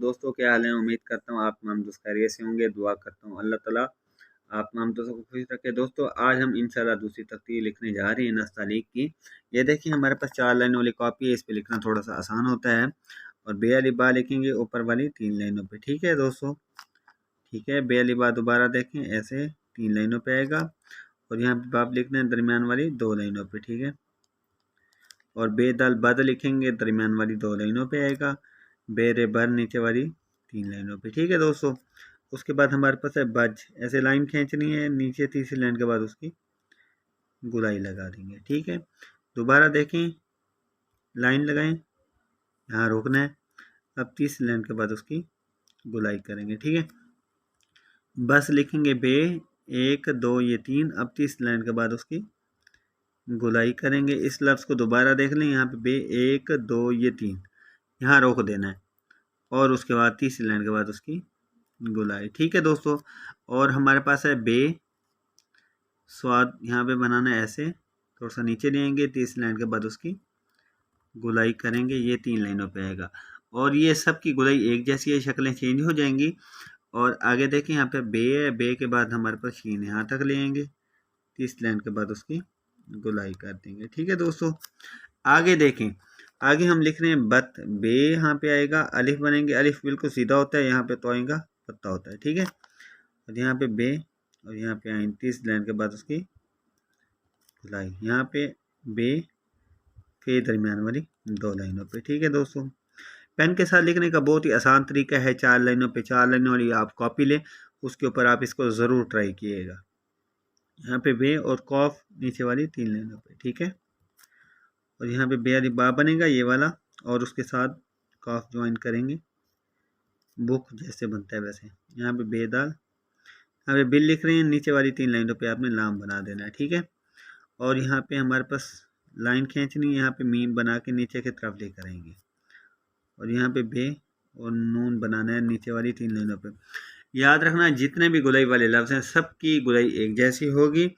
दोस्तों क्या हाल है। उम्मीद करता हूँ आप तमाम दोस्त खैरियत से होंगे। दुआ करता हूँ अल्लाह ताला आप तमाम दोस्तों को खुश रखे। दोस्तों आज हम इंशाल्लाह दूसरी तख्ती लिखने जा रहे हैं नस्तालीक की। ये देखिए हमारे पास 4 लाइन वाली कॉपी है, इस पे लिखना थोड़ा सा आसान होता है। और बे अली बा लिखेंगे ऊपर वाली 3 लाइनों पे। ठीक है दोस्तों, ठीक है। बे अली बा दोबारा देखें, ऐसे 3 लाइनों पे आएगा। और यहाँ पे बाप लिखना है दरमियान वाली 2 लाइनों पे। ठीक है। और बे दल बद लिखेंगे दरमियान वाली 2 लाइनों पे आएगा। बेरे बर नीचे वाली 3 लाइनों पे। ठीक है दोस्तों। उसके बाद हमारे पास है बज, ऐसे लाइन खींचनी है, नीचे तीसरी लाइन के बाद उसकी गुलाई लगा देंगे। ठीक है। दोबारा देखें, लाइन लगाएं, यहाँ रोकना है। अब तीसरी लाइन के बाद उसकी गुलाई करेंगे। ठीक है। बस लिखेंगे बे 1 2 ये 3। अब तीसरी लाइन के बाद उसकी गुलाई करेंगे। इस लफ्ज़ को दोबारा देख लें, यहाँ पे बे 1 2 ये 3, यहाँ रोक देना है। और उसके बाद तीसरी लाइन के बाद उसकी गुलाई। ठीक है दोस्तों। और हमारे पास है बे स्वाद, यहाँ पे बनाना है ऐसे, थोड़ा सा नीचे लेंगे, तीसरी लाइन के बाद उसकी गुलाई करेंगे। ये 3 लाइनों पे आएगा। और ये सब की गुलाई एक जैसी है, शक्लें चेंज हो जाएंगी। और आगे देखें, यहाँ पे बे है, बे के बाद हमारे पास शीन यहाँ तक लेंगे, तीसरी लाइन के बाद उसकी गुलाई कर देंगे। ठीक है दोस्तों। आगे देखें, आगे हम लिख रहे हैं बत, बे यहाँ पे आएगा, अलिफ बनेंगे, अलिफ बिल्कुल सीधा होता है, यहाँ पे तोएं का पत्ता होता है। ठीक है। और यहाँ पे बे, और यहाँ पे आइन, तीसरी लाइन के बाद उसकी गुलाई, यहाँ पे बे के दरमियान वाली 2 लाइनों पे। ठीक है दोस्तों। पेन के साथ लिखने का बहुत ही आसान तरीका है। 4 लाइनों पे 4 लाइनों वाली आप कॉपी लें, उसके ऊपर आप इसको ज़रूर ट्राई कीजिएगा। यहाँ पे बे और कॉफ नीचे वाली 3 लाइनों पे। ठीक है। और यहाँ पे बे अलिफ बा बनेगा ये वाला, और उसके साथ कॉफ ज्वाइन करेंगे, बुक जैसे बनता है वैसे। यहाँ पे बेदाल, यहाँ पे बिल लिख रहे हैं, नीचे वाली 3 लाइनों पे आपने लाम बना देना है। ठीक है। और यहाँ पे हमारे पास लाइन खींचनी है, यहाँ पे मीम बना के नीचे की तरफ लेकर आएंगे। और यहाँ पे बे और नून बनाना है नीचे वाली 3 लाइनों पे। याद रखना जितने भी गुलाई वाले लफ्ज़ हैं सबकी गुलाई एक जैसी होगी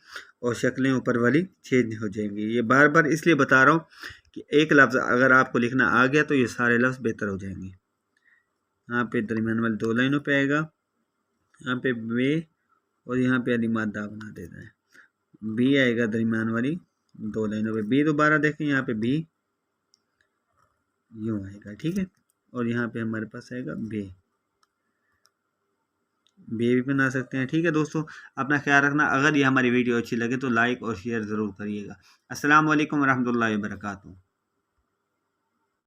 और शक्लें ऊपर वाली चेंज हो जाएंगी। ये बार बार इसलिए बता रहा हूँ कि एक लफ्ज़ अगर आपको लिखना आ गया तो ये सारे लफ्ज़ बेहतर हो जाएंगे। यहाँ पे दरमियान वाली 2 लाइनों पे आएगा, यहाँ पे बे और यहाँ पे अली मादा बना देना है। बी आएगा दरमियान वाली 2 लाइनों पे। बी दोबारा देखें, यहाँ पे बी यूँ आएगा। ठीक है। और यहाँ पे हमारे पास आएगा बे, बे भी बना सकते हैं। ठीक है दोस्तों। अपना ख्याल रखना। अगर ये हमारी वीडियो अच्छी लगे तो लाइक और शेयर ज़रूर करिएगा। अस्सलाम वालेकुम रहमतुल्लाहि व बरकातुहू।